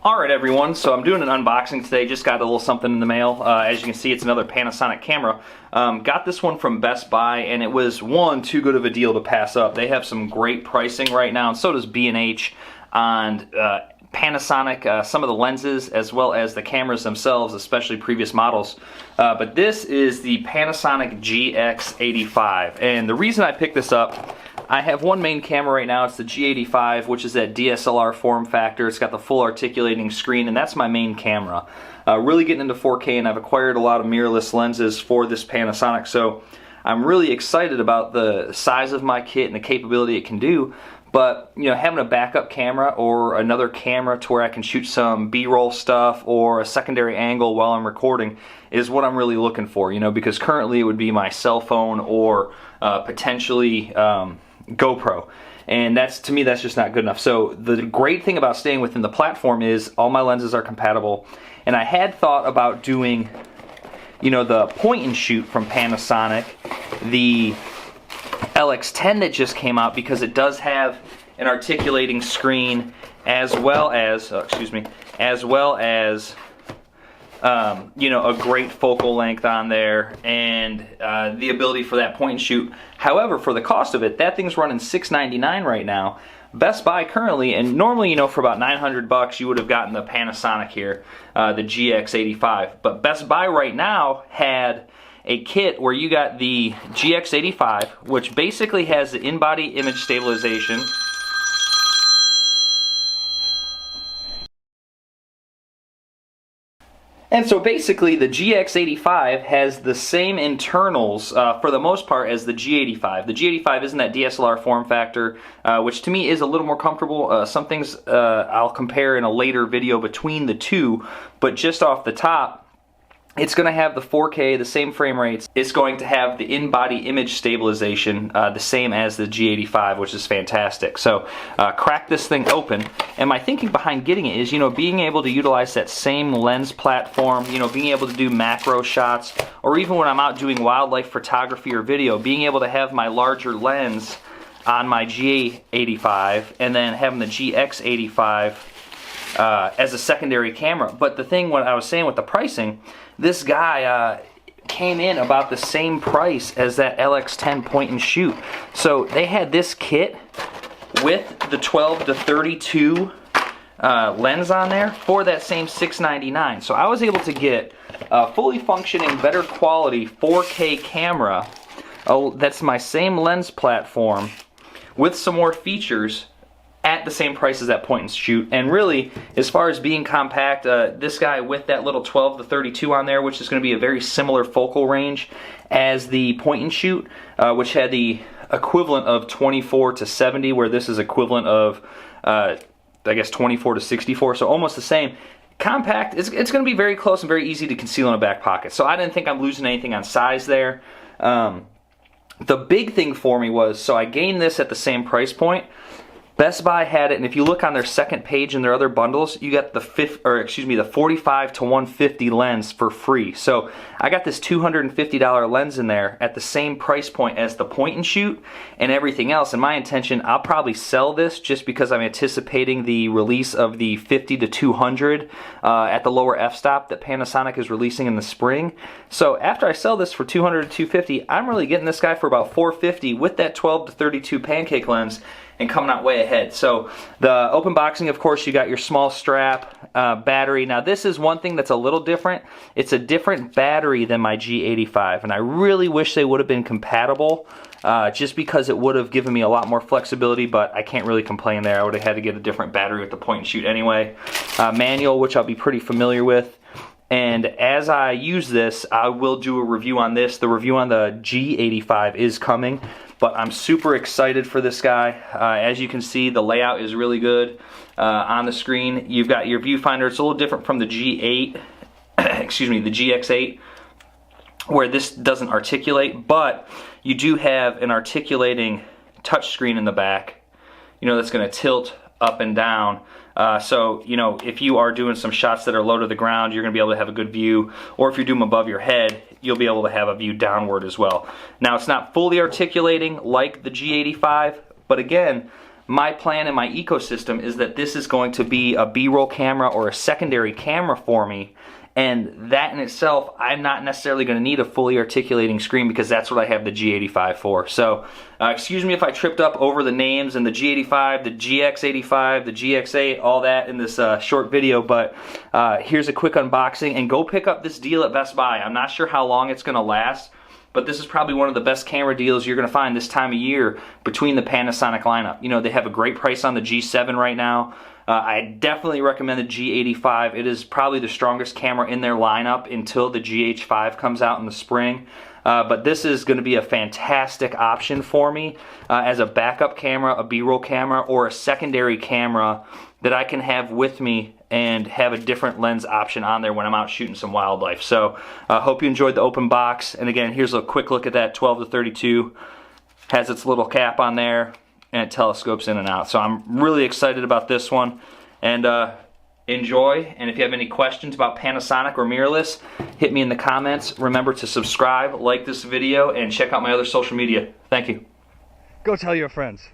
Alright everyone, so I'm doing an unboxing today. Just got a little something in the mail. As you can see, it's another Panasonic camera. Got this one from Best Buy, and it was, one, too good of a deal to pass up. They have some great pricing right now, and so does B&H on Panasonic, some of the lenses, as well as the cameras themselves, especially previous models. But this is the Panasonic GX85, and the reason I picked this up, I have one main camera right now. It's the G85, which is that DSLR form factor. It's got the full articulating screen, and that's my main camera. Really getting into 4K, and I've acquired a lot of mirrorless lenses for this Panasonic, so I'm really excited about the size of my kit and the capability it can do. But, you know, having a backup camera or another camera to where I can shoot some B-roll stuff or a secondary angle while I'm recording is what I'm really looking for, you know, because currently it would be my cell phone or potentially GoPro, and that's, to me, that's just not good enough. So the great thing about staying within the platform is all my lenses are compatible, and I had thought about doing, you know, the point and shoot from Panasonic, the LX10 that just came out, because it does have an articulating screen as well as you know, a great focal length on there, and the ability for that point and shoot. However, for the cost of it, that thing's running $699 right now. Best Buy currently, and normally, you know, for about $900 you would have gotten the Panasonic here, the GX85. But Best Buy right now had a kit where you got the GX85, which basically has the in-body image stabilization. And so basically the GX85 has the same internals for the most part as the G85. The G85 isn't that DSLR form factor, which to me is a little more comfortable. Some things I'll compare in a later video between the two, but just off the top, it's going to have the 4K, the same frame rates. It's going to have the in-body image stabilization, the same as the G85, which is fantastic. So, crack this thing open. And my thinking behind getting it is, you know, being able to utilize that same lens platform, you know, being able to do macro shots, or even when I'm out doing wildlife photography or video, being able to have my larger lens on my G85, and then having the GX85 as a secondary camera. But the thing, what I was saying with the pricing, this guy came in about the same price as that LX10 point and shoot. So they had this kit with the 12 to 32 lens on there for that same $699. So I was able to get a fully functioning, better quality 4K camera. Oh, that's my same lens platform with some more features at the same price as that point and shoot. And really, as far as being compact, this guy with that little 12 to 32 on there, which is going to be a very similar focal range as the point and shoot, which had the equivalent of 24 to 70, where this is equivalent of, I guess, 24 to 64, so almost the same. Compact, it's going to be very close and very easy to conceal in a back pocket. So I didn't think I'm losing anything on size there. The big thing for me was, so I gained this at the same price point. Best Buy had it, and if you look on their second page in their other bundles, you got the 45 to 150 lens for free. So I got this $250 lens in there at the same price point as the point and shoot and everything else. And my intention, I'll probably sell this just because I'm anticipating the release of the 50 to 200 at the lower f-stop that Panasonic is releasing in the spring. So after I sell this for $200 to $250, I'm really getting this guy for about $450 with that 12 to 32 pancake lens, and coming out way ahead. So the open boxing, of course, you got your small strap, battery. Now this is one thing that's a little different. It's a different battery than my G85, and I really wish they would have been compatible, just because it would have given me a lot more flexibility, but I can't really complain there. I would have had to get a different battery with the point and shoot anyway. Manual, which I'll be pretty familiar with. And as I use this, I will do a review on this. The review on the G85 is coming, but I'm super excited for this guy. As you can see, the layout is really good on the screen. You've got your viewfinder. It's a little different from the G8, excuse me, the GX8, where this doesn't articulate, but you do have an articulating touchscreen in the back, you know, that's going to tilt up and down. So, you know, if you are doing some shots that are low to the ground, you're going to be able to have a good view. Or if you're doing them above your head, you'll be able to have a view downward as well. Now, it's not fully articulating like the G85, but again, my plan and my ecosystem is that this is going to be a B-roll camera or a secondary camera for me. And that in itself, I'm not necessarily going to need a fully articulating screen because that's what I have the G85 for. So, excuse me if I tripped up over the names and the G85, the GX85, the GX8, all that in this short video, but here's a quick unboxing, and go pick up this deal at Best Buy. I'm not sure how long it's going to last, but this is probably one of the best camera deals you're going to find this time of year between the Panasonic lineup. You know, they have a great price on the G7 right now. I definitely recommend the G85. It is probably the strongest camera in their lineup until the GH5 comes out in the spring. But this is going to be a fantastic option for me as a backup camera, a B-roll camera, or a secondary camera that I can have with me and have a different lens option on there when I'm out shooting some wildlife. So I hope you enjoyed the open box. And again, here's a quick look at that 12 to 32. Has its little cap on there, and it telescopes in and out. So I'm really excited about this one, and enjoy. And if you have any questions about Panasonic or mirrorless, hit me in the comments. Remember to subscribe, like this video, and check out my other social media. Thank you. Go tell your friends.